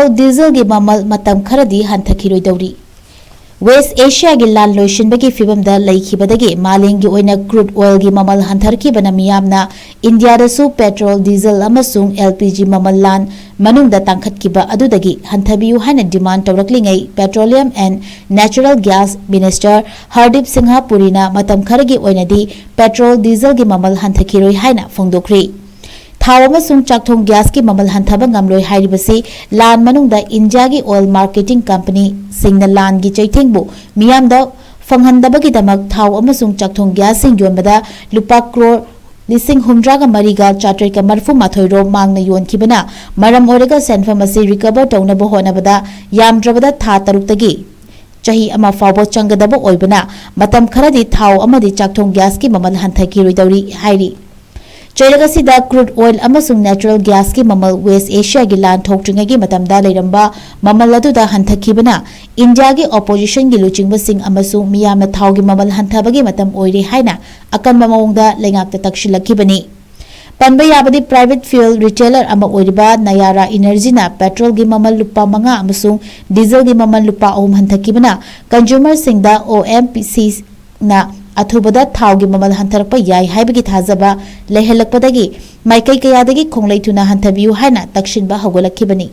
Petrol diesel की ममल मतम खरदी हंथा खिरोइदौरी waste Asia की लाल लोइसिनबगी फिबमदा लैखिबदगी मालेंगी ओइना क्रूड ऑयल की ममल हंथरखिबना मियामना इंडियादसु पेट्रोल डीजल अमसुंग एलपीजी ममल लान मनुंगदा तांखतकिबा अदुदगी हंथबियु हाइना डिमांड तौरक्लिंगै petroleum and natural gas minister Hardeep Singh पुरीना मतम खरगी ओइनादी पेट्रोल डीजल की ममल हंथखिरोइ हाइना फोंदोखरि थाव अमसुंग चाकथोंग गैस की ममल हंथबा ngamloi हाइरिबसी लान मनुंगदा इंडिया की ऑयल मार्केटिंग कंपनी सिंगना लान की चैथेंगबु मियामदा फंगहंदबगिदमक थाव अमसुंग चाकथोंग गैस सिंग योनबदा लुपा करोड़ लिसिंग हुमद्रागा मरीगा चाट्रेका मरफु माथोइरो मांगना योनखिबना मरम ओरगा सेनफम असी रिकवर तौनबो होनबदा यामद्रबदा था तरुक्तगी चाही अमा फावबो चंगदबो ओइबना मतम खरदी थाव अमदि चाकथोंग गैस की ममल हंथखिरोइदौरी हाइरि चैरगसीदा क्रूड ऑयल अमसुंग नेचुरल गैस की ममल वेस्ट एशिया की लान थोक्ट्रिंगगी मतमदा लेरंबा ममल अदुदा हंथखिबना इंडिया की ऑपोजिशन की लुचिंगबसिंग अमसुंग मियामना थाव की ममल हंथबगी मतम ओइरे हाइना अकनबा मवंगदा लेंगाक्ता तक्शिलखिबनी पनबा याबदी प्राइवेट फ्यूल रिटेलर अमा ओइरिबा नयारा एनर्जीना पेट्रोल की ममल लुपा 5 अमसुंग डीजल की ममल लुपा 3 हंथखिबना कंज्यूमर सिंगदा ओएमपीसी ना अथुबदा थाव की ममल हंथरप याई हाइबगी थाजबा लेहलकपदगी माइकई कयादगी खोंगलैथुना हंथबियु हाइना तक्शिनबा हगोलखिबनी।